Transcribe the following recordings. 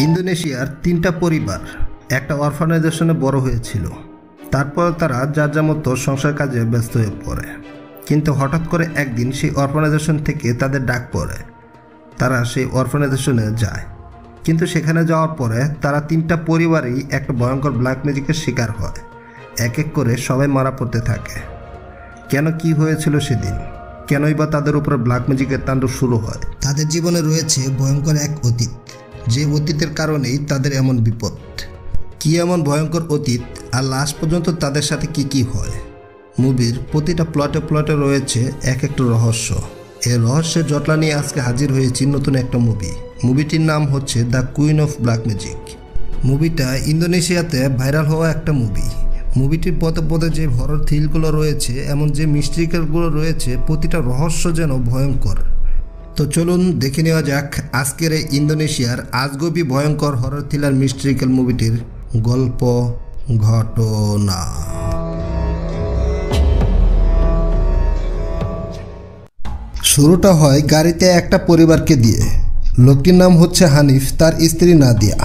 ইন্দোনেশিয়ার ৩টা পরিবার একটা অরফানাইজেশনে বড় হয়েছিল। তারপর তারা যার যার মতো সংসার কাজে ব্যস্ত হয়ে পড়ে। কিন্তু হঠাৎ করে একদিন সেই অরফানাইজেশন থেকে তাদের ডাক পড়ে। তারা সেই অরফানাইজেশনে যায়, কিন্তু সেখানে যাওয়ার পরে তারা ৩টা পরিবারই একটা ভয়ঙ্কর ব্ল্যাক ম্যাজিকের শিকার হয়। এক এক করে সবাই মারা পড়তে থাকে। কেন, কি হয়েছিল সেদিন? কেনই বা তাদের উপরে ব্ল্যাক ম্যাজিকের তাণ্ডব শুরু হয়? তাদের জীবনে রয়েছে ভয়ঙ্কর এক অতীত, যে অতীতের কারণেই তাদের এমন বিপদ। কি এমন ভয়ঙ্কর অতীত, আর লাস্ট পর্যন্ত তাদের সাথে কি কি হয়? মুভির প্রতিটা প্লটে প্লটে রয়েছে এক একটা রহস্য। এই রহস্যের জটলা নিয়ে আজকে হাজির হয়েছি নতুন একটা মুভি। মুভিটির নাম হচ্ছে the queen of black magic. মুভিটা ইন্দোনেশিয়াতে ভাইরাল হওয়া একটা মুভি। মুভিটির পদে পদে যে হরর থ্রিলগুলো রয়েছে, এমন যে মিস্ট্রিকেলগুলো রয়েছে, প্রতিটা রহস্য যেন ভয়ঙ্কর। তো চলুন দেখে নেওয়া যাক আজকের এই ইন্দোনেশিয়ার আজগবি ভয়ঙ্কর হরর থ্রিলার মিস্ট্রিক্যাল মুভিটির গল্প ঘটনা। শুরুটা হয় গাড়িতে একটা পরিবারকে দিয়ে। লোকটির নাম হচ্ছে হানিফ, তার স্ত্রী নাদিয়া।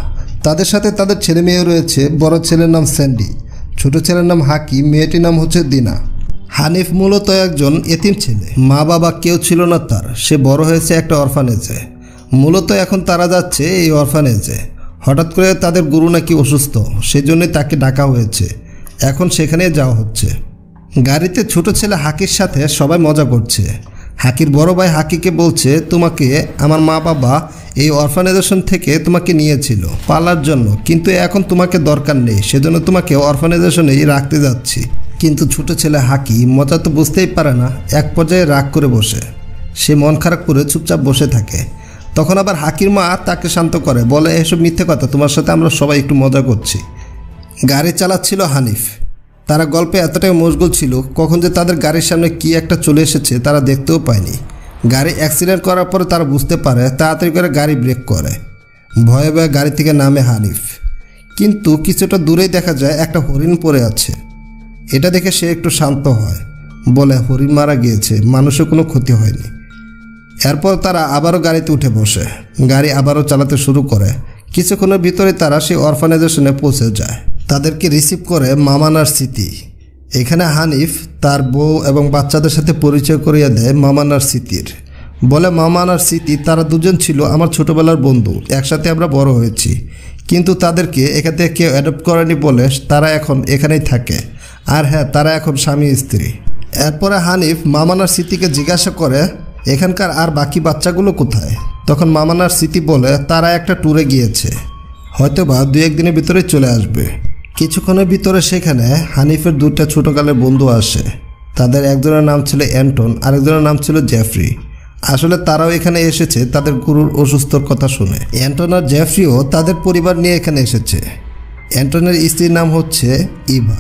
তাদের সাথে তাদের ছেলে মেয়ে রয়েছে। বড় ছেলের নাম স্যান্ডি, ছোট ছেলের নাম হাকি, মেয়েটির নাম হচ্ছে দিনা। হানিফ মূলত একজন এতিম ছেলে, মা বাবা কেউ ছিল না তার। সে বড় হয়েছে একটা অরফানেজে। মূলত এখন তারা যাচ্ছে এই অরফানেজে। হঠাৎ করে তাদের গুরু নাকি অসুস্থ, সেজন্যই তাকে ডাকা হয়েছে। এখন সেখানে যাওয়া হচ্ছে। গাড়িতে ছোট ছেলে হাকির সাথে সবাই মজা করছে। হাকির বড় ভাই হাকিকে বলছে, তোমাকে আমার মা বাবা এই অরফানাইজেশন থেকে তোমাকে নিয়েছিল পালার জন্য, কিন্তু এখন তোমাকে দরকার নেই, সেজন্য তোমাকে অরফানাইজেশনেই রাখতে যাচ্ছি। কিন্তু ছোট ছেলে হাকি মজা তো বুঝতেই পারে না, এক পর্যায়ে রাগ করে বসে। সে মন খারাপ করে চুপচাপ বসে থাকে। তখন আবার হাকির মা তাকে শান্ত করে, বলে, এসব মিথ্যে কথা, তোমার সাথে আমরা সবাই একটু মজা করছি। গাড়ি চালাচ্ছিল হানিফ। তারা গল্পে এতটাই মশগুল ছিল, কখন যে তাদের গাড়ির সামনে কি একটা চলে এসেছে তারা দেখতেও পায়নি। গাড়ি অ্যাক্সিডেন্ট করার পরে তারা বুঝতে পারে, তাড়াতাড়ি করে গাড়ি ব্রেক করে। ভয়ে ভয়ে গাড়ি থেকে নামে হানিফ। কিন্তু কিছুটা দূরেই দেখা যায় একটা হরিণ পড়ে আছে। এটা দেখে সে একটু শান্ত হয়, বলে, হরিণ মারা গিয়েছে, মানুষের কোনো ক্ষতি হয়নি। এরপর তারা আবারও গাড়িতে উঠে বসে। গাড়ি আবারও চালাতে শুরু করে। কিছুক্ষণের ভিতরে তারা সেই অরফানাইজেশনে পৌঁছে যায়। তাদেরকে রিসিভ করে মামানার স্মৃতি। এখানে হানিফ তার বউ এবং বাচ্চাদের সাথে পরিচয় করিয়ে দেয় মামানার স্মৃতির। বলে, মামানার স্মৃতি, তারা দুজন ছিল আমার ছোটোবেলার বন্ধু, একসাথে আমরা বড় হয়েছি, কিন্তু তাদেরকে এখান থেকে কেউ অ্যাডপ্ট করেনি বলে তারা এখন এখানেই থাকে। আর হ্যাঁ, তারা এখন স্বামী স্ত্রী। এরপরে হানিফ মামানার স্মৃতিকে জিজ্ঞাসা করে, এখানকার আর বাকি বাচ্চাগুলো কোথায়? তখন মামানার স্মৃতি বলে, তারা একটা ট্যুরে গিয়েছে, হয়তোবা 2-1 দিনের ভিতরে চলে আসবে। কিছুক্ষণের ভিতরে সেখানে হানিফের 2টা ছোটোকালের বন্ধু আসে। তাদের একজনের নাম ছিল অ্যান্টন, আরেকজনের নাম ছিল জেফ্রি। আসলে তারাও এখানে এসেছে তাদের গুরুর অসুস্থর কথা শুনে। অ্যান্টন আর জেফ্রিও তাদের পরিবার নিয়ে এখানে এসেছে। অ্যান্টনের স্ত্রীর নাম হচ্ছে ইভা,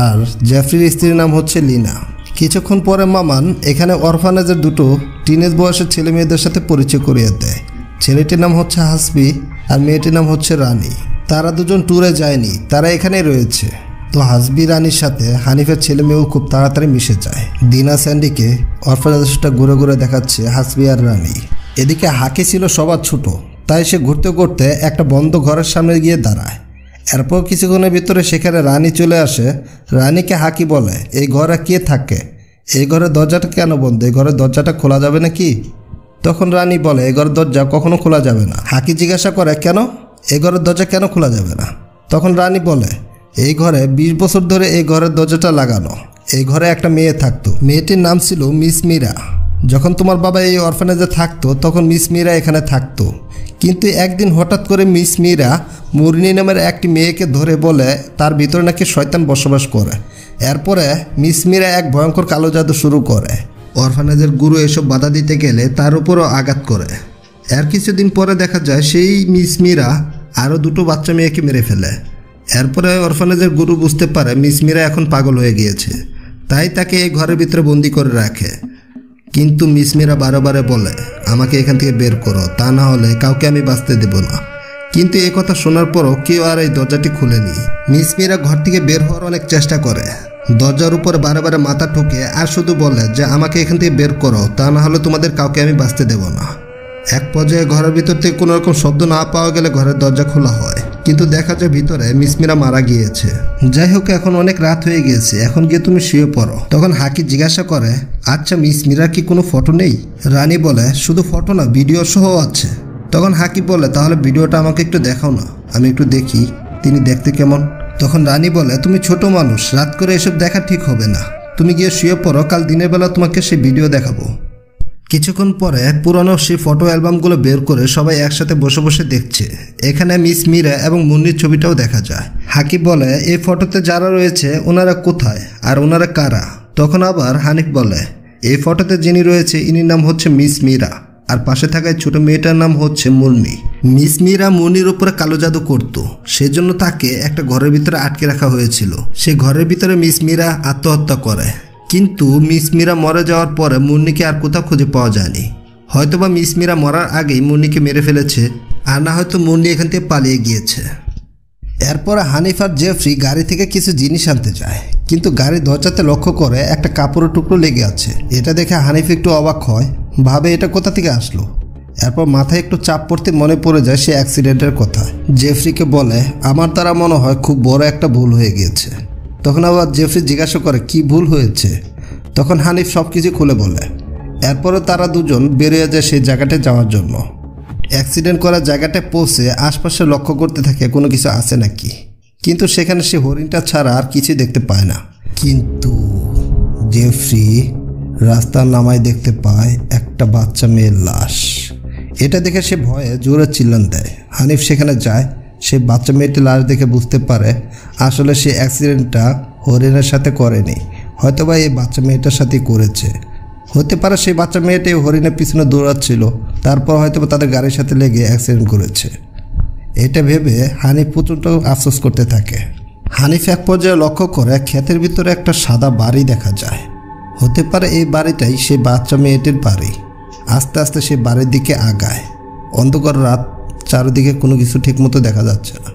আর জেফ্রির স্ত্রীর নাম হচ্ছে লিনা। কিছুক্ষণ পরে মামান এখানে অরফানেজের 2টো টিনেজ বয়সের ছেলে মেয়েদের সাথে পরিচয় করিয়ে দেয়। ছেলেটির নাম হচ্ছে হাসবি আর মেয়েটির নাম হচ্ছে রানী। তারা দুজন ট্যুরে যায়নি, তারা এখানেই রয়েছে। তো হাসবি রানীর সাথে হানিফের ছেলে মেয়েও খুব তাড়াতাড়ি মিশে যায়। দিনা স্যান্ডিকে অরফানেজটা ঘুরে ঘুরে দেখাচ্ছে হাসবি আর রানী। এদিকে হাকি ছিল সবার ছোট, তাই সে ঘুরতে ঘুরতে একটা বন্ধ ঘরের সামনে গিয়ে দাঁড়ায়। এরপর কিছুক্ষণের ভিতরে সেখানে রানী চলে আসে। রানীকে হাকি বলে, এই ঘরে কে থাকে? এই ঘরের দরজাটা কেন বন্ধ? এই ঘরের দরজাটা খোলা যাবে নাকি? তখন রানী বলে, এই ঘরের দরজা কখনো খোলা যাবে না। হাকি জিজ্ঞাসা করে, কেন? এই ঘরের দরজা কেন খোলা যাবে না? তখন রানী বলে, এই ঘরে 20 বছর ধরে এই ঘরের দরজাটা লাগানো। এই ঘরে একটা মেয়ে থাকতো, মেয়েটির নাম ছিল মিস মীরা। যখন তোমার বাবা এই অরফানেজে থাকতো তখন মিস মীরা এখানে থাকতো, কিন্তু একদিন হঠাৎ করে মিস মীরা মুরনি নামের একটি মেয়েকে ধরে বলে তার ভিতরে নাকি শয়তান বসবাস করে। এরপরে মিস মীরা এক ভয়ঙ্কর কালো জাদু শুরু করে। অরফানেজের গুরু এসব বাধা দিতে গেলে তার উপরও আঘাত করে। এর কিছুদিন পরে দেখা যায় সেই মিস মীরা আরও 2টো বাচ্চা মেয়েকে মেরে ফেলে। এরপরে অরফানেজের গুরু বুঝতে পারে মিস মীরা এখন পাগল হয়ে গিয়েছে। তাই তাকে এই ঘরের ভিতরে বন্দি করে রাখে। কিন্তু মিস মীরা বারে বলে আমাকে এখান থেকে বের করো, তা না হলে কাউকে আমি বাঁচতে দেব না। কিন্তু এই কথা শোনার পরও কেউ আর এই দরজাটি খুলেনি। মিস মীরা ঘর থেকে বের হওয়ার অনেক চেষ্টা করে, দরজার উপরে বারে মাথা ঠুকে আর শুধু বলে যে আমাকে এখান থেকে বের করো, তা না হলে তোমাদের কাউকে আমি বাঁচতে দেব না। এক পর্যায়ে ঘরের ভিতর থেকে কোনো রকম শব্দ না পাওয়া গেলে ঘরের দরজা খোলা হয়, কিন্তু দেখা যায় ভিতরে মিস মীরা মারা গিয়েছে। যাই হোক, এখন অনেক রাত হয়ে গিয়েছে, এখন গিয়ে তুমি শুয়ে পড়ো। তখন হাকি জিজ্ঞাসা করে আচ্ছা মিস মীরার কি কোনো ফটো নেই? রানী বলে শুধু ফটো না, ভিডিও সহ আছে। তখন হাকি বলে তাহলে ভিডিওটা আমাকে একটু দেখাও না, আমি একটু দেখি তিনি দেখতে কেমন। তখন রানী বলে তুমি ছোট মানুষ, রাত করে এসব দেখা ঠিক হবে না, তুমি গিয়ে শুয়ে পড়ো, কাল দিনের বেলা তোমাকে সেই ভিডিও দেখাবো। কিছুক্ষণ পরে পুরানো সেই ফটো অ্যালবামগুলো বের করে সবাই একসাথে বসে দেখছে। এখানে মিস মীরা এবং মুন্নির ছবিটাও দেখা যায়। হাকি বলে এই ফটোতে যারা রয়েছে ওনারা কোথায় আর ওনারা কারা? তখন আবার হানিফ বলে এই ফটোতে যিনি রয়েছে ইনির নাম হচ্ছে মিস মীরা, আর পাশে থাকা ছোট মেয়েটার নাম হচ্ছে মুন্নি। মিস মীরা মুন্নির উপরে কালো জাদু করত, সেজন্য তাকে একটা ঘরের ভিতরে আটকে রাখা হয়েছিল। সে ঘরের ভিতরে মিস মীরা আত্মহত্যা করে, কিন্তু মিস মীরা মরে যাওয়ার পরে মুন্নিকে আর কোথাও খুঁজে পাওয়া যায়নি। হয়তোবা মিস মীরা মরার আগেই মুন্নিকে মেরে ফেলেছে, আর না হয়তো মুন্নি এখান থেকে পালিয়ে গিয়েছে। এরপর হানিফ আর জেফরি গাড়ি থেকে কিছু জিনিস আনতে যায়, কিন্তু গাড়ির দরজাতে লক্ষ্য করে একটা কাপড়ের টুকরো লেগে আছে। এটা দেখে হানিফ একটু অবাক হয়, ভাবে এটা কোথা থেকে আসলো। এরপর মাথায় একটু চাপ পড়তে মনে পড়ে যায় সে অ্যাক্সিডেন্টের কথা। জেফরিকে বলে আমার দ্বারা মনে হয় খুব বড় একটা ভুল হয়ে গিয়েছে। তখন আবার জেফরি জিজ্ঞাসা করে কি ভুল হয়েছে? তখন হানিফ সব কিছু খুলে বলে। এরপরে তারা দুজন বেরিয়ে যায় সেই জায়গাটায় যাওয়ার জন্য। অ্যাক্সিডেন্ট করা জায়গাটায় পৌঁছে আশপাশে লক্ষ্য করতে থাকে কোনো কিছু আছে নাকি, কিন্তু সেখানে সে হরিণটা ছাড়া আর কিছু দেখতে পায় না। কিন্তু জেফরি রাস্তার নামায় দেখতে পায় একটা বাচ্চা মেয়ের লাশ। এটা দেখে সে ভয়ে জোরে চিল্লান দেয়। হানিফ সেখানে যায়, সে বাচ্চা মেয়েটির লাশ দেখে বুঝতে পারে আসলে সে অ্যাক্সিডেন্টটা হরিণের সাথে করেনি, হয়তোবা এই বাচ্চা মেয়েটার সাথেই করেছে। হতে পারে সেই বাচ্চা মেয়েটি হরিণের পিছনে দৌড়াচ্ছিল, তারপর হয়তোবা তাদের গাড়ির সাথে লেগে অ্যাক্সিডেন্ট করেছে। এটা ভেবে হানিফ প্রচণ্ড আফসোস করতে থাকে। হানিফ এক পর্যায়ে লক্ষ্য করে ক্ষেতের ভিতরে একটা সাদা বাড়ি দেখা যায়। হতে পারে এই বাড়িটাই সেই বাচ্চা মেয়েটির বাড়ি। আস্তে আস্তে সে বাড়ির দিকে আগায়। অন্ধকার রাত, চারিদিকে কোনো কিছু ঠিকমতো দেখা যাচ্ছে না।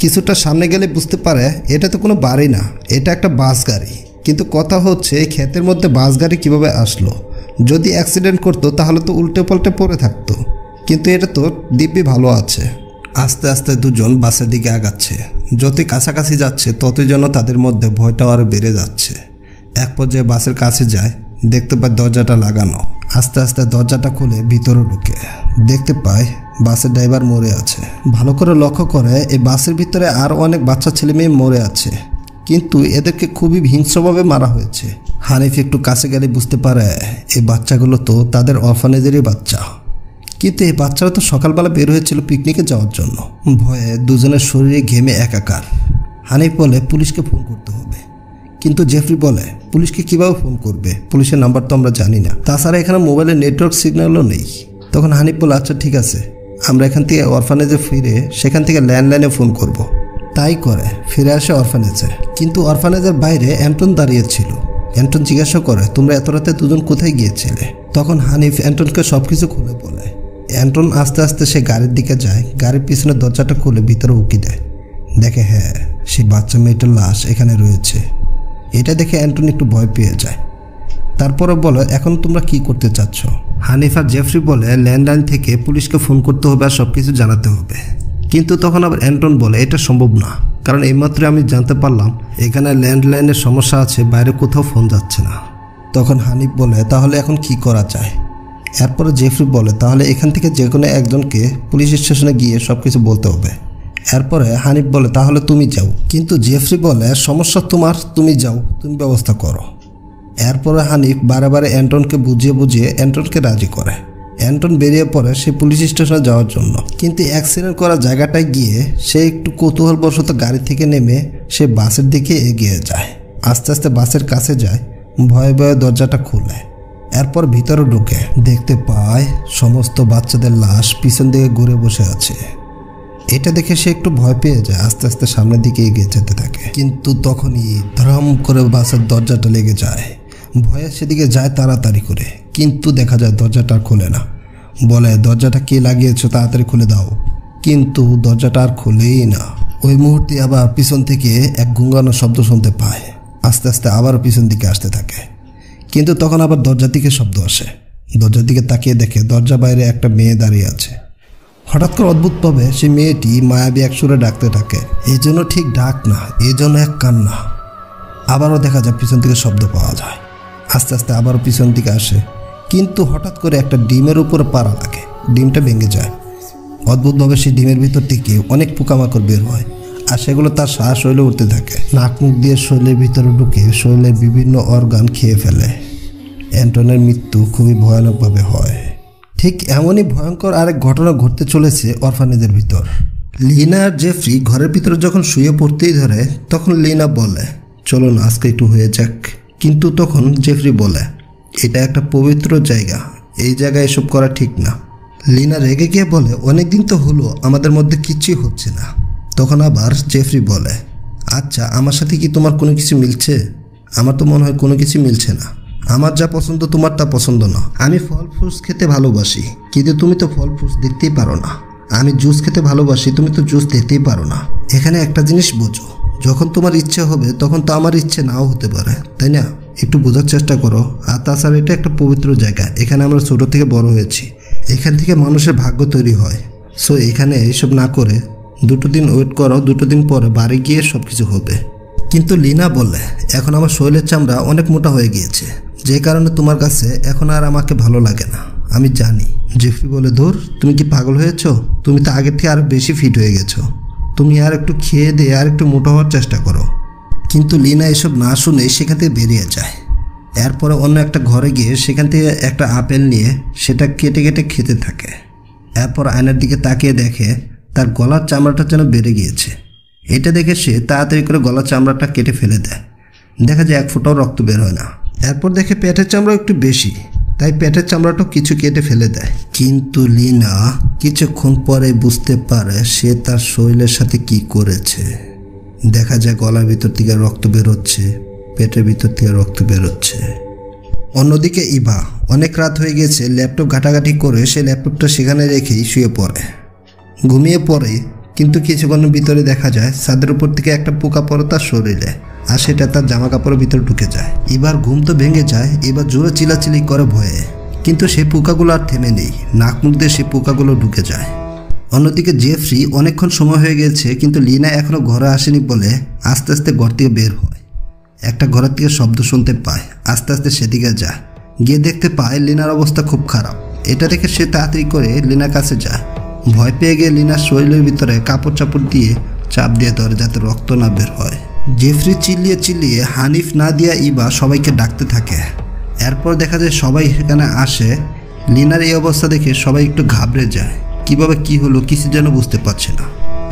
কিছুটা সামনে গেলে বুঝতে পারে এটা তো কোনো বাড়ি না, এটা একটা বাস গাড়ি। কিন্তু কথা হচ্ছে এই ক্ষেতের মধ্যে বাস গাড়ি কীভাবে আসলো? যদি অ্যাক্সিডেন্ট করতো তাহলে তো উল্টে পাল্টে পড়ে থাকতো, কিন্তু এটা তো দিব্যি ভালো আছে। আস্তে আস্তে দুজন বাসের দিকে আগাচ্ছে। যতই কাছাকাছি যাচ্ছে ততই যেন তাদের মধ্যে ভয়টাও আরও বেড়ে যাচ্ছে। এক পর্যায়ে বাসের কাছে যায়, দেখতে পায় দরজাটা লাগানো। আস্তে আস্তে দরজাটা খুলে ভিতরে ঢুকে দেখতে পায় বাসের ড্রাইভার মরে আছে। ভালো করে লক্ষ্য করে এই বাসের ভিতরে আরও অনেক বাচ্চা ছেলে মেয়ে মরে আছে, কিন্তু এদেরকে খুবই হিংস্রভাবে মারা হয়েছে। হানিফ একটু কাছে গেলে বুঝতে পারে এই বাচ্চাগুলো তো তাদের অরফানেজেরই বাচ্চা। কিন্তু এই বাচ্চারা তো সকালবেলা বের হয়েছিল পিকনিকে যাওয়ার জন্য। ভয়ে দুজনের শরীরে ঘেমে একাকার। হানিফ বলে পুলিশকে ফোন করতে হবে, কিন্তু জেফরি বলে পুলিশকে কীভাবে ফোন করবে, পুলিশের নাম্বার তো আমরা জানি না, তাছাড়া এখানে মোবাইলের নেটওয়ার্ক সিগন্যালও নেই। তখন হানিফ বলে আচ্ছা ঠিক আছে, আমরা এখান থেকে অরফানেজে ফিরে সেখান থেকে ল্যান্ডলাইনে ফোন করব। তাই করে ফিরে আসে অরফানেজে, কিন্তু অরফানেজের বাইরে অ্যান্টন দাঁড়িয়েছিল। অ্যান্টন জিজ্ঞাসা করে তোমরা এত রাতে দুজন কোথায় গিয়েছিলে? তখন হানিফ অ্যান্টনকে সব কিছু খুলে বলে। অ্যান্টন আস্তে আস্তে সে গাড়ির দিকে যায়, গাড়ির পিছনে দরজাটা খুলে ভিতরে উকি দেয়। দেখে হ্যাঁ, সেই বাচ্চা মেয়েটার লাশ এখানে রয়েছে। এটা দেখে অ্যান্টন একটু ভয় পেয়ে যায়। তারপরে বলে এখন তোমরা কি করতে চাচ্ছ? হানিফ আর জেফরি বলে ল্যান্ডলাইন থেকে পুলিশকে ফোন করতে হবে আর সব কিছু জানাতে হবে। কিন্তু তখন আবার অ্যান্টন বলে এটা সম্ভব না, কারণ এইমাত্র আমি জানতে পারলাম এখানে ল্যান্ডলাইনের সমস্যা আছে, বাইরে কোথাও ফোন যাচ্ছে না। তখন হানিফ বলে তাহলে এখন কি করা যায়? এরপরে জেফরি বলে তাহলে এখান থেকে যে কোনো একজনকে পুলিশ স্টেশনে গিয়ে সব কিছু বলতে হবে। এরপরে হানিফ বলে তাহলে তুমি যাও, কিন্তু জেফরি বলে সমস্যা তোমার, তুমি যাও, তুমি ব্যবস্থা করো। এরপরে হানিফ বারে অ্যান্টনকে বুঝিয়ে অ্যান্টনকে রাজি করে। অ্যান্টন বেরিয়ে পড়ে সে পুলিশ স্টেশনে যাওয়ার জন্য, কিন্তু অ্যাক্সিডেন্ট করা জায়গাটায় গিয়ে সে একটু কৌতূহলবশত গাড়ি থেকে নেমে সে বাসের দিকে এগিয়ে যায়। আস্তে আস্তে বাসের কাছে যায়, ভয়ে ভয়ে দরজাটা খুলে এরপর ভিতরে ঢুকে দেখতে পায় সমস্ত বাচ্চাদের লাশ পিছন দিকে ঘুরে বসে আছে। এটা দেখে সে একটু ভয় পেয়ে যায়, আস্তে আস্তে সামনের দিকে এগিয়ে যেতে থাকে। কিন্তু তখনই ধরাম করে বাসের দরজাটা লেগে যায়। ভয়ে সেদিকে যায় তাড়াতাড়ি করে, কিন্তু দেখা যায় দরজাটা আর খোলে না। বলে, দরজাটা কে লাগিয়েছো, তাড়াতাড়ি খুলে দাও। কিন্তু দরজাটা আর খোলেই না। ওই মুহূর্তে আবার পিছন থেকে এক গুঙ্গানো শব্দ শুনতে পায়। আস্তে আস্তে আবারও পিছন দিকে আসতে থাকে, কিন্তু তখন আবার দরজার দিকে শব্দ আসে। দরজার দিকে তাকিয়ে দেখে দরজা বাইরে একটা মেয়ে দাঁড়িয়ে আছে। হঠাৎ করে অদ্ভুতভাবে সেই মেয়েটি মায়াবী এক সুরে ডাকতে থাকে। এই জন্য ঠিক ডাক না, এই জন্য এক কান্না। আবারও দেখা যায় পিছন থেকে শব্দ পাওয়া যায়। আস্তে আস্তে আবারও পিছন দিকে আসে, কিন্তু হঠাৎ করে একটা ডিমের উপরে পাড়া লাগে। ডিমটা ভেঙে যায়। অদ্ভুতভাবে সেই ডিমের ভিতর থেকে অনেক পোকামাকড় বের হয়, আর সেগুলো তার শ্বাস শরীরে উঠতে থাকে। নাক মুখ দিয়ে শরীরের ভিতরে ঢুকে শরীরের বিভিন্ন অর্গান খেয়ে ফেলে। অ্যান্টনের মৃত্যু খুবই ভয়ানকভাবে হয়। ঠিক এমনই ভয়ঙ্কর আরেক ঘটনা ঘটতে চলেছে অরফানেজের ভিতর। লিনা আর জেফরি ঘরের ভিতরে যখন শুয়ে পড়তেই ধরে, তখন লিনা বলে, চলো না আজকে একটু হয়ে যাক। কিন্তু তখন জেফরি বলে, এটা একটা পবিত্র জায়গা, এই জায়গায় এসব করা ঠিক না। লিনা রেগে গিয়ে বলে, অনেকদিন তো হলো আমাদের মধ্যে কিচ্ছুই হচ্ছে না। তখন আবার জেফরি বলে, আচ্ছা আমার সাথে কি তোমার কোনো কিছু মিলছে? আমার তো মনে হয় কোনো কিছু মিলছে না। আমার যা পছন্দ তোমার তা পছন্দ না। আমি ফল ফ্রুটস খেতে ভালোবাসি, কিন্তু তুমি তো ফল ফ্রুটস দেখতেই পারো না। আমি জুস খেতে ভালোবাসি, তুমি তো জুস দেখতেই পারো না। এখানে একটা জিনিস বোঝো, যখন তোমার ইচ্ছে হবে তখন তো আমার ইচ্ছে নাও হতে পারে, তাই না? একটু বোঝার চেষ্টা করো। আর তাছাড়া এটা একটা পবিত্র জায়গা, এখানে আমরা ছোটো থেকে বড় হয়েছি, এখান থেকে মানুষের ভাগ্য তৈরি হয়। সো এখানে এইসব না করে 2 দিন ওয়েট করো, 2 দিন পরে বাড়ি গিয়ে সব কিছু হবে। কিন্তু লিনা বলে, এখন আমার শরীরের চামড়া অনেক মোটা হয়ে গিয়েছে, যে কারণে তোমার কাছে এখন আর আমাকে ভালো লাগে না, আমি জানি। জেফরি বলে, ধুর, তুমি কি পাগল হয়েছ? তুমি তো আগের থেকে আরও বেশি ফিট হয়ে গেছো। তুমি আর একটু খেয়ে দিয়ে আর একটু মোটা হওয়ার চেষ্টা করো। কিন্তু লিনা এসব না শুনে সেখান থেকে বেরিয়ে যায়। এরপরে অন্য একটা ঘরে গিয়ে সেখান থেকে একটা আপেল নিয়ে সেটা কেটে কেটে খেতে থাকে। এরপর আয়নার দিকে তাকিয়ে দেখে তার গলার চামড়াটা যেন বেড়ে গিয়েছে। এটা দেখে সে তাড়াতাড়ি করে গলার চামড়াটা কেটে ফেলে দেয়। দেখা যায় 1 ফোঁটাও রক্ত বের হয় না। এরপর দেখে পেটের চামড়া একটু বেশি, তাই পেটের চামড়াটাও কিছু কেটে ফেলে দেয়। কিন্তু লিনা কিছুক্ষণ পরে বুঝতে পারে সে তার শরীরের সাথে কি করেছে। দেখা যায় গলার ভিতর থেকে রক্ত বেরোচ্ছে, পেটের ভিতর থেকে রক্ত বেরোচ্ছে। অন্যদিকে ইভা অনেক রাত হয়ে গেছে, ল্যাপটপ ঘাটাঘাটি করে সে ল্যাপটপটা সেখানে রেখেই শুয়ে পড়ে, ঘুমিয়ে পড়ে। কিন্তু কিছুক্ষণের ভিতরে দেখা যায় ছাদের উপর থেকে একটা পোকা পড়ে তার শরীরে, আর সেটা তার জামা কাপড়ের ভিতরে ঢুকে যায়। এবার ঘুম তো ভেঙে যায়, এবার জোরে চিলাচিলি করে ভয়ে। কিন্তু সেই পোকাগুলো আর থেমে নেই, নাক মুখ দিয়ে সেই পোকাগুলো ঢুকে যায়। অন্যদিকে জেফরি অনেকক্ষণ সময় হয়ে গেছে, কিন্তু লিনা এখনও ঘরে আসেনি বলে আস্তে আস্তে ঘর থেকে বের হয়। একটা ঘরের থেকে শব্দ শুনতে পায়, আস্তে আস্তে সেদিকে যায়। গিয়ে দেখতে পায় লিনার অবস্থা খুব খারাপ। এটা দেখে সে তাড়াতাড়ি করে লিনার কাছে যায়। ভয় পেয়ে গিয়ে লিনার শরীরের ভিতরে কাপড় চাপড় দিয়ে চাপ দিয়ে ধরে যাতে রক্ত না বের হয়। জেফরি চিল্লিয়ে চিল্লিয়ে হানিফ, নাদিয়া, ইভা সবাইকে ডাকতে থাকে। এরপর দেখা যায় সবাই সেখানে আসে। লিনার এই অবস্থা দেখে সবাই একটু ঘাবড়ে যায়, কিভাবে কি হলো কিছু যেন বুঝতে পারছে না।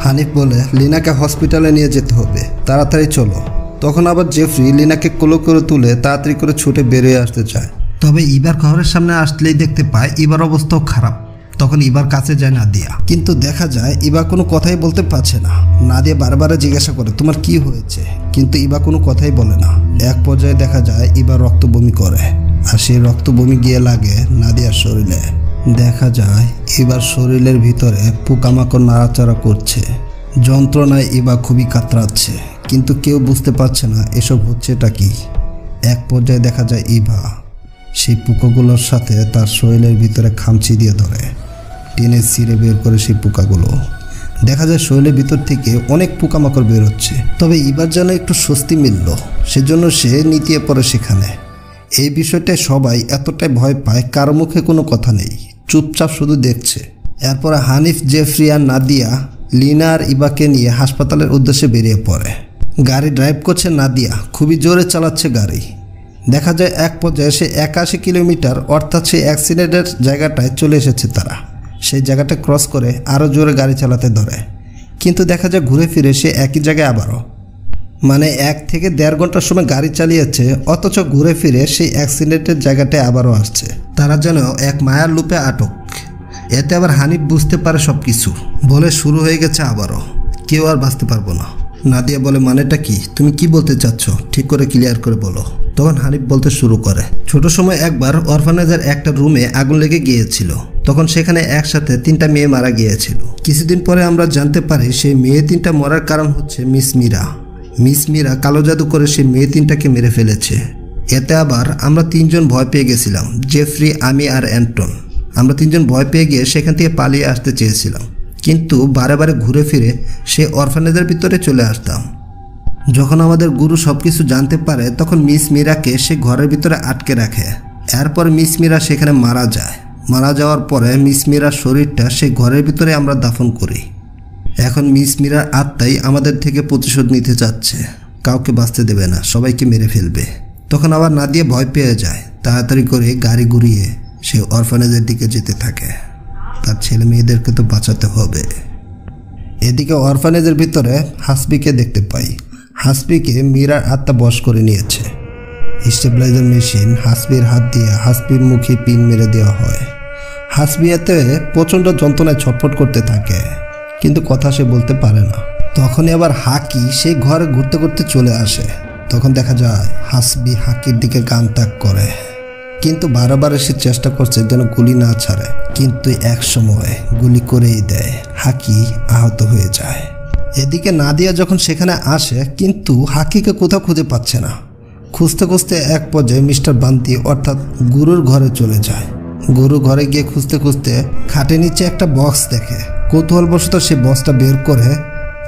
হানিফ বলে, লিনাকে হসপিটালে নিয়ে যেতে হবে, তাড়াতাড়ি চলো। তখন আবার জেফরি লিনাকে কোলে করে তুলে তাড়াতাড়ি করে ছুটে বেরিয়ে আসতে চায়। তবে ইবার ঘরের সামনে আসলেই দেখতে পায় ইবার অবস্থাও খারাপ। তখন ইবার কাছে যায় নাদিয়া, কিন্তু দেখা যায় ইবা কোনো কথাই বলতে পারছে না। নাদিয়া বারবার জিজ্ঞাসা করে, তোমার কি হয়েছে? কিন্তু ইবা কোনো কথাই বলে না। এক পর্যায়ে দেখা যায় ইবা রক্ত বমি করে, আর সেই রক্ত বমি গিয়ে লাগে নাদিয়ার শরীরে। দেখা যায় এবার শরীরের ভিতরে পোকামাকড় নাড়াচাড়া করছে। যন্ত্রণায় ইবা খুবই কাতরাচ্ছে, কিন্তু কেউ বুঝতে পারছে না এসব হচ্ছেটা কি। এক পর্যায়ে দেখা যায় ইভা সেই পোকাগুলোর সাথে তার শরীরের ভিতরে খামচি দিয়ে ধরে টেনে ছিঁড়ে বের করে সেই পোকাগুলো। দেখা যায় শরীরের ভিতর থেকে অনেক পোকামাকড় বের হচ্ছে। তবে এবার যেন একটু স্বস্তি মিলল, সেজন্য সে নিতিয়ে পড়ে সেখানে। এই বিষয়টায় সবাই এতটাই ভয় পায়, কারো মুখে কোনো কথা নেই, চুপচাপ শুধু দেখছে। এরপরে হানিফ, জেফরি আর নাদিয়া লিনা আর ইবাকে নিয়ে হাসপাতালের উদ্দেশ্যে বেরিয়ে পড়ে। গাড়ি ড্রাইভ করছে নাদিয়া, খুবই জোরে চালাচ্ছে গাড়ি। দেখা যায় এক পর্যায়ে সে 81 কিলোমিটার, অর্থাৎ সেই অ্যাক্সিডেন্টের জায়গাটায় চলে এসেছে তারা। সেই জায়গাটা ক্রস করে আরও জোরে গাড়ি চালাতে ধরে, কিন্তু দেখা যায় ঘুরে ফিরে সে একই জায়গায় আবারও, মানে 1 থেকে 1.5 ঘন্টার সময় গাড়ি চালিয়েছে, অথচ ঘুরে ফিরে সেই অ্যাক্সিডেন্টের জায়গাটায় আবারও আসছে। তারা যেন এক মায়ার লুপে আটক। এতে আবার হানিফ বুঝতে পারে সব কিছু, বলে শুরু হয়ে গেছে আবারও, কেউ আর বাঁচতে পারবো না। নাদিয়া বলে মানেটা কি, তুমি কি বলতে চাচ্ছ, ঠিক করে ক্লিয়ার করে বলো। তখন হানিফ বলতে শুরু করে, ছোট সময় একবার অরফানেজের একটা রুমে আগুন লেগে গিয়েছিল, তখন সেখানে একসাথে 3টা মেয়ে মারা গিয়েছিল। কিছুদিন পরে আমরা জানতে পারি সেই মেয়ে 3টা মরার কারণ হচ্ছে মিস মীরা। মিস মীরা কালো জাদু করে সেই মেয়ে 3টাকে মেরে ফেলেছে। এতে আবার আমরা 3জন ভয় পেয়ে গেছিলাম, জেফরি, আমি আর অ্যান্টন। আমরা 3জন ভয় পেয়ে গিয়ে সেখান থেকে পালিয়ে আসতে চেয়েছিলাম, কিন্তু বারে বারে ঘুরে ফিরে সে অরফানেজের ভিতরে চলে আসতাম। যখন আমাদের গুরু সব কিছু জানতে পারে তখন মিস মীরাকে সে ঘরের ভিতরে আটকে রাখে। এরপর মিস মীরা সেখানে মারা যায়। মারা যাওয়ার পরে মিস মীরার শরীরটা সেই ঘরের ভিতরে আমরা দাফন করি। এখন মিস মীরার আত্মাই আমাদের থেকে প্রতিশোধ নিতে চাচ্ছে, কাউকে বাঁচতে দেবে না, সবাইকে মেরে ফেলবে। তখন আবার নাদিয়া ভয় পেয়ে যায়, তাড়াতাড়ি করে গাড়ি ঘুরিয়ে সে অরফানেজের দিকে যেতে থাকে, তার ছেলে মেয়েদেরকে তো বাঁচাতে হবে। এদিকে অরফানেজের ভিতরে হাসবিকে দেখতে পাই। হাসবিকে মীরার আত্মা বশ করে নিয়েছে। স্টেবিলাইজার মেশিন হাসবির হাত দিয়ে হাসবির মুখে পিন মেরে দেওয়া হয়। হাসবি এতে প্রচণ্ড যন্ত্রণায় ছটফট করতে থাকে, কিন্তু কথা সে বলতে পারে না। তখনই আবার হাকি সেই ঘরে ঘুরতে ঘুরতে চলে আসে। তখন দেখা যায় হাসবি হাকির দিকে গান ত্যাগ করে, কিন্তু বারবার সে চেষ্টা করছে যেন গুলি না ছাড়ে, কিন্তু এক সময় গুলি করেই দেয়, হাকি আহত হয়ে যায়। এদিকে নাদিয়া যখন সেখানে আসে কিন্তু হাকিকে কোথাও খুঁজে পাচ্ছে না। খুঁজতে খুঁজতে এক পর্যায়ে মিস্টার বান্তি অর্থাৎ গুরুর ঘরে চলে যায়। গুরু ঘরে গিয়ে খুঁজতে খুঁজতে খাটের নিচে একটা বক্স দেখে। কৌতূহলবশত সে বক্সটা বের করে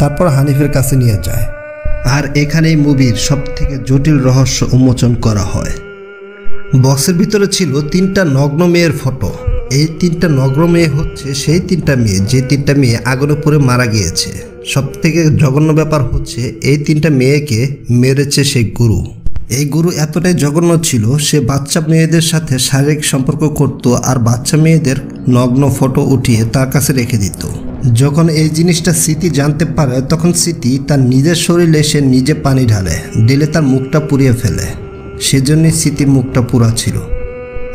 তারপর হানিফের কাছে নিয়ে যায়। আর এখানেই মুভির সবথেকে জটিল রহস্য উন্মোচন করা হয়। বক্সের ভিতরে ছিল 3টা নগ্ন মেয়ের ফটো। এই 3টা নগ্ন মেয়ে হচ্ছে সেই 3টা মেয়ে যে 3টা মেয়ে আগুনে পুড়ে মারা গিয়েছে। সবথেকে জঘন্য ব্যাপার হচ্ছে এই 3টা মেয়েকে মেরেছে সেই গুরু। এই গুরু এতটাই জঘন্য ছিল, সে বাচ্চা মেয়েদের সাথে শারীরিক সম্পর্ক করত আর বাচ্চা মেয়েদের নগ্ন ফটো উঠিয়ে তার কাছে রেখে দিত। যখন এই জিনিসটা স্মৃতি জানতে পারে তখন স্মৃতি তার নিজের শরীরে সে নিজে পানি ঢেলে তার মুখটা পুড়িয়ে ফেলে। সেজন্যই স্মৃতির মুখটা পুরা ছিল।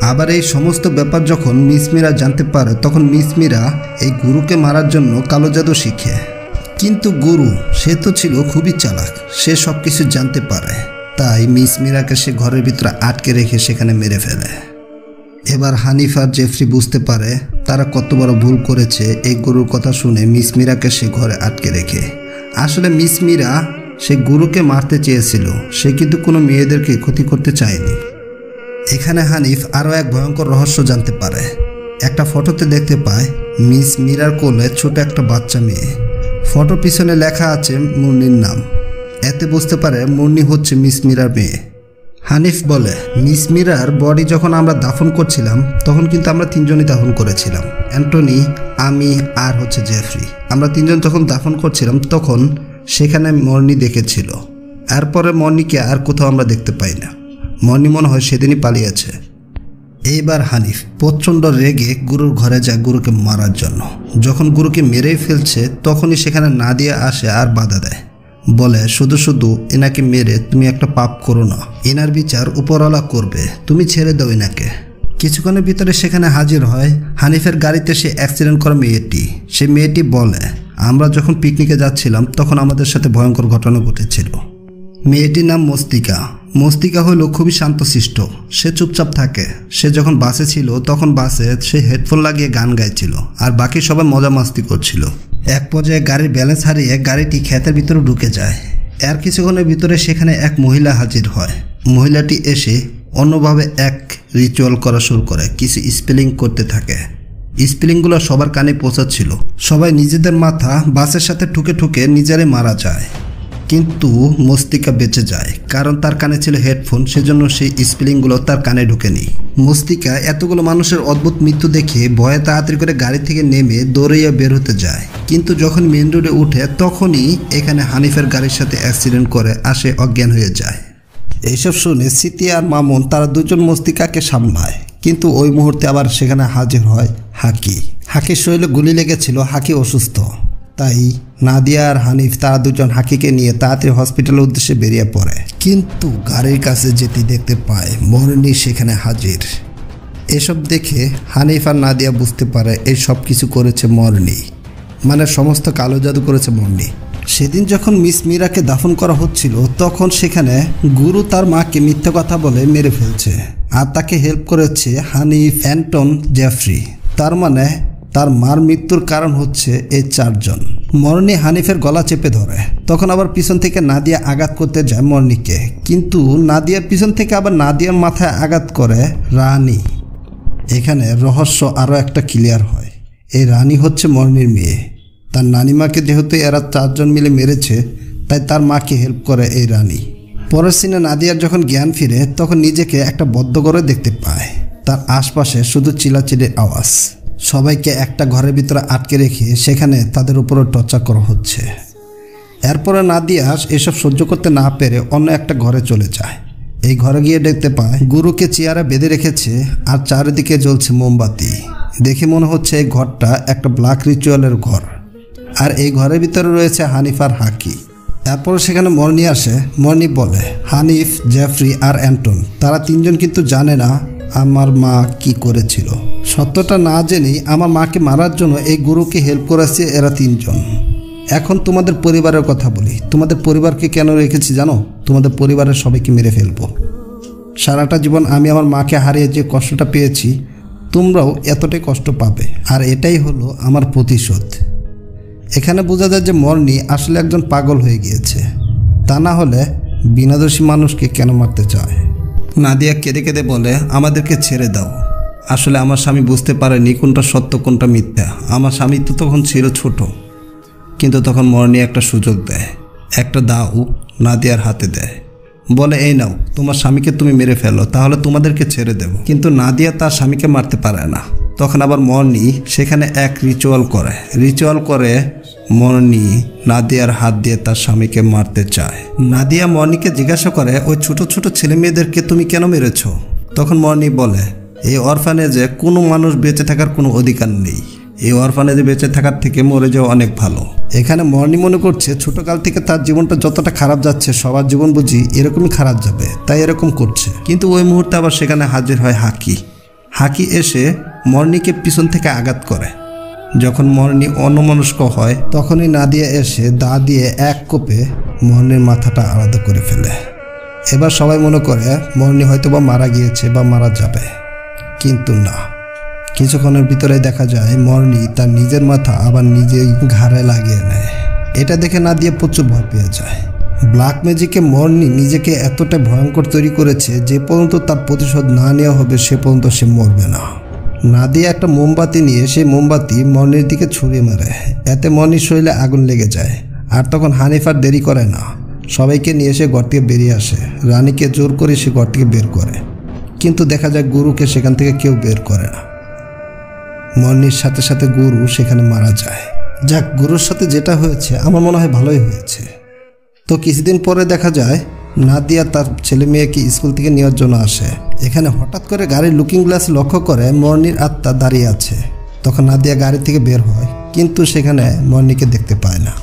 আবার এই সমস্ত ব্যাপার যখন মিস মীরা জানতে পারে তখন মিস মীরা এই গুরুকে মারার জন্য কালো জাদু শিখে। কিন্তু গুরু সে তো ছিল খুবই চালাক, সে সব কিছু জানতে পারে, তাই মিস মীরাকে সে ঘরের ভিতরে আটকে রেখে সেখানে মেরে ফেলে। এবার হানিফ আর জেফরি বুঝতে পারে তারা কত বড় ভুল করেছে এই গুরুর কথা শুনে মিস মীরাকে সে ঘরে আটকে রেখে। আসলে মিস মীরা সে গুরুকে মারতে চেয়েছিল, সে কিন্তু কোনো মেয়েদেরকে ক্ষতি করতে চায়নি। এখানে হানিফ আরও এক ভয়ঙ্কর রহস্য জানতে পারে। একটা ফটোতে দেখতে পায় মিস মীরার কোলে ছোট একটা বাচ্চা মেয়ে। ফটোর পিছনে লেখা আছে মুন্নির নাম। এতে বুঝতে পারে মুন্নি হচ্ছে মিস মীরার মেয়ে। হানিফ বলে মিস মীরার বডি যখন আমরা দাফন করছিলাম তখন কিন্তু আমরা 3জনই দাফন করেছিলাম, অ্যান্টনি, আমি আর হচ্ছে জেফরি। আমরা 3জন যখন দাফন করছিলাম তখন সেখানে মর্নি দেখেছিল। এরপরে মর্নিকে আর কোথাও আমরা দেখতে পাই না। মর্নি মনে হয় সেদিনই পালিয়েছে। এইবার হানিফ প্রচণ্ড রেগে গুরুর ঘরে যায় গুরুকে মারার জন্য। যখন গুরুকে মেরেই ফেলছে তখনই সেখানে নাদিয়া আসে আর বাধা দেয়, বলে শুধু শুধু এনাকে মেরে তুমি একটা পাপ করো না, এনার বিচার উপরওয়ালা করবে, তুমি ছেড়ে দাও এনাকে। কিছুক্ষণের ভিতরে সেখানে হাজির হয় হানিফের গাড়িতে সে অ্যাক্সিডেন্ট করা মেয়েটি। সে মেয়েটি বলে আমরা যখন পিকনিকে যাচ্ছিলাম তখন আমাদের সাথে ভয়ঙ্কর ঘটনা ঘটেছিল। মেয়েটির নাম মস্তিকা। মস্তিকা হলো খুবই শান্তশিষ্ট, সে চুপচাপ থাকে। সে যখন বাসে ছিল তখন বাসে সে হেডফোন লাগিয়ে গান গাইছিল আর বাকি সবাই মজা মাস্তি করছিল। এক পর্যায়ে গাড়ির ব্যালেন্স হারিয়ে গাড়িটি ক্ষেতের ভিতরে ঢুকে যায়। এর কিছুক্ষণের ভিতরে সেখানে এক মহিলা হাজির হয়। মহিলাটি এসে অন্যভাবে এক রিচুয়াল করা শুরু করে, কিছু স্পেলিং করতে থাকে। স্পেলিংগুলো সবার কানে পৌঁছাচ্ছিল। সবাই নিজেদের মাথা বাসের সাথে ঠুকে ঠুকে নিজেরাই মারা যায়, কিন্তু মস্তিকা বেঁচে যায় কারণ তার কানে ছিল হেডফোন, সেজন্য সেই স্পেলিংগুলো তার কানে ঢুকেনি। মস্তিকা এতগুলো মানুষের অদ্ভুত মৃত্যু দেখে ভয়ে তাড়াতাড়ি করে গাড়ি থেকে নেমে দৌড়াইয়া বের হতে যায়, কিন্তু যখন মেন রোডে উঠে তখনই এখানে হানিফের গাড়ির সাথে অ্যাক্সিডেন্ট করে আসে অজ্ঞান হয়ে যায়। এইসব শুনে স্মৃতি আর মামুন তারা দুজন মস্তিকাকে সামলায়, কিন্তু ওই মুহূর্তে আবার সেখানে হাজির হয় হাকি। হাকির শরীরে গুলি লেগেছিল, হাকি অসুস্থ, তাই নাদিয়া আর হানিফ তারা দুজন হাকিকে নিয়ে তাড়াতাড়ি হসপিটালের উদ্দেশ্যে বেরিয়ে পড়ে। কিন্তু গাড়ির কাছে যেতে দেখতে পায় মর্নি সেখানে হাজির। এসব দেখে হানিফ আর নাদিয়া বুঝতে পারে এই সব কিছু করেছে মর্নি, মানে সমস্ত কালো জাদু করেছে মর্নি। সেদিন যখন মিস মীরাকে দাফন করা হচ্ছিল তখন সেখানে গুরু তার মাকে মিথ্যা কথা বলে মেরে ফেলছে, আর তাকে হেল্প করেছে হানিফ, অ্যান্টন, জেফ্রি। তার মানে তার মার মৃত্যুর কারণ হচ্ছে এই চারজন। মর্নি হানিফের গলা চেপে ধরে, তখন আবার পিছন থেকে নাদিয়া আঘাত করতে যায় মর্নিকে, কিন্তু নাদিয়ার পিছন থেকে আবার নাদিয়ার মাথায় আঘাত করে রানী। এখানে রহস্য আরও একটা ক্লিয়ার হয়, এই রানী হচ্ছে মর্নির মেয়ে। তার নানিমাকে যেহেতু এরা চারজন মিলে মেরেছে, তাই তার মাকে হেল্প করে এই রানী। পরের সিনে নাদিয়ার যখন জ্ঞান ফিরে তখন নিজেকে একটা বদ্ধ ঘরে দেখতে পায়। তার আশপাশে শুধু চিল্লাচিল্লির আওয়াজ, সবাইকে একটা ঘরের ভিতরে আটকে রেখে সেখানে তাদের উপরও টর্চার করা হচ্ছে। এরপরে নাদিয়া এসব সহ্য করতে না পেরে অন্য একটা ঘরে চলে যায়। এই ঘরে গিয়ে দেখতে পায় গুরুকে চেয়ারে বেঁধে রেখেছে আর চারিদিকে জ্বলছে মোমবাতি। দেখে মনে হচ্ছে এই ঘরটা একটা ব্ল্যাক রিচুয়ালের ঘর, আর এই ঘরের ভিতরে রয়েছে হানিফ আর হাকি। তারপরে সেখানে মর্নি আসে। মর্নি বলে হানিফ, জেফ্রি আর অ্যান্টন তারা তিনজন কিন্তু জানে না আমার মা কি করেছিল। সত্যটা না জেনেই আমার মাকে মারার জন্য এই গুরুকে হেল্প করেছে এরা তিনজন। এখন তোমাদের পরিবারের কথা বলি। তোমাদের পরিবারকে কেন রেখেছি জানো? তোমাদের পরিবারের সবাইকে মেরে ফেলবো। সারাটা জীবন আমি আমার মাকে হারিয়ে যে কষ্টটা পেয়েছি, তোমরাও এতটাই কষ্ট পাবে, আর এটাই হলো আমার প্রতিশোধ। এখানে বোঝা যায় যে মর্নি আসলে একজন পাগল হয়ে গিয়েছে, তা না হলে বিনাদোষী মানুষকে কেন মারতে চায়। নাদিয়া কেঁদে কেঁদে বলে আমাদেরকে ছেড়ে দাও। আসলে আমার স্বামী বুঝতে পারেনি কোনটা সত্য কোনটা মিথ্যা। আমার স্বামী তো তখন ছিল ছোট, কিন্তু তখন মর্নি একটা সুযোগ দেয়, একটা দাও নাদিয়ার হাতে দেয়, বলে এই নাও তোমার স্বামীকে তুমি মেরে ফেলো, তাহলে তোমাদেরকে ছেড়ে দেব। কিন্তু নাদিয়া তার স্বামীকে মারতে পারে না। তখন আবার মর্নি সেখানে এক রিচুয়াল করে মর্নি নাদিয়ার হাত দিয়ে তার স্বামীকে মারতে চায়। নাদিয়া মর্নিকে জিজ্ঞাসা করে ওই ছোট ছোট ছেলে মেয়েদেরকে তুমি কেন মেরেছ? তখন মর্নি বলে এই অরফানেজে কোনো মানুষ বেঁচে থাকার কোনো অধিকার নেই, এই অরফানেজে বেঁচে থাকার থেকে মরে যাওয়া অনেক ভালো। এখানে মর্নি মনে করছে ছোটকাল থেকে তার জীবনটা যতটা খারাপ যাচ্ছে সবার জীবন বুঝি এরকমই খারাপ যাবে, তাই এরকম করছে। কিন্তু ওই মুহূর্তে আবার সেখানে হাজির হয় হাকি এসে মর্নিকে পিছন থেকে আঘাত করে। যখন মর্নি অন্যমনস্ক হয় তখনই নাদিয়া এসে দা দিয়ে এক কোপে মর্নির মাথাটা আলাদা করে ফেলে। এবার সবাই মনে করে মর্নি হয়তো বা মারা গিয়েছে বা মারা যাবে, কিন্তু না। কিছুক্ষণের ভিতরে দেখা যায় মর্নি তার নিজের মাথা আবার নিজেই ঘাড়ে লাগিয়ে নেয়। এটা দেখে নাদিয়া প্রচুর ভয় পেয়ে যায়। ব্ল্যাক ম্যাজিকে মর্নি নিজেকে এতটা ভয়ঙ্কর তৈরি করেছে যে পর্যন্ত তার প্রতিশোধ না নেওয়া হবে সে পর্যন্ত সে মরবে না। নাদিয়া একটা মোমবাতি নিয়ে সেই মোমবাতি মর্নির দিকে ছুঁড়ে মারে, এতে মর্নির শরীরে আগুন লেগে যায়। আর তখন হানিফ আর দেরি করে না, সবাইকে নিয়ে সে ঘর থেকে বেরিয়ে আসে। রানীকে জোর করে সে ঘর থেকে বের করে, কিন্তু দেখা যায় গুরুকে সেখান থেকে কেউ বের করে না। মর্নির সাথে সাথে গুরু সেখানে মারা যায়। যাক, গুরুর সাথে যেটা হয়েছে আমার মনে হয় ভালোই হয়েছে। তো কিছুদিন পরে দেখা যায় নাদিয়া তার ছেলে মেয়েকে স্কুল থেকে নেওয়ার জন্য আসে। এখানে হঠাৎ করে গাড়ির লুকিং গ্লাস লক্ষ্য করে মর্নির আত্মা দাঁড়িয়ে আছে। তখন নাদিয়া গাড়ি থেকে বের হয়, কিন্তু সেখানে মর্নিকে দেখতে পায় না।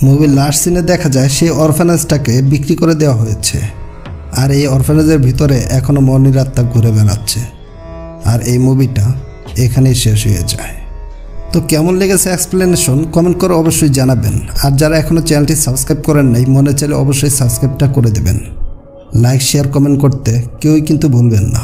মুভির লাস্ট সিনে দেখা যায় সেই অরফানেজটাকে বিক্রি করে দেওয়া হয়েছে, আর এই অরফানেজের ভিতরে এখনও মর্নির আত্মা ঘুরে বেড়াচ্ছে। আর এই মুভিটা এখানেই শেষ হয়ে যায়। তো কেমন লেগেছে এক্সপ্লেনেশন কমেন্ট করে অবশ্যই জানাবেন। আর যারা এখনও চ্যানেলটি সাবস্ক্রাইব করেন নাই মনে চাইলে অবশ্যই সাবস্ক্রাইবটা করে দেবেন। লাইক শেয়ার কমেন্ট করতে কেউই কিন্তু ভুলবেন না।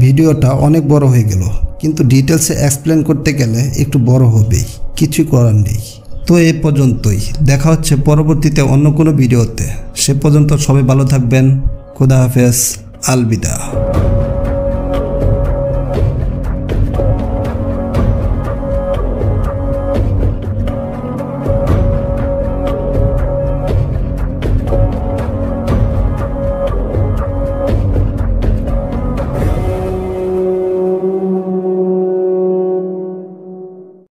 ভিডিওটা অনেক বড় হয়ে গেল, কিন্তু ডিটেলসে এক্সপ্লেন করতে গেলে একটু বড় হবেই, কিছু করার নেই। তো এই পর্যন্তই, দেখা হচ্ছে পরবর্তীতে অন্য কোনো ভিডিওতে। সে পর্যন্ত সবাই ভালো থাকবেন। খোদা হাফেজ, আলবিদা।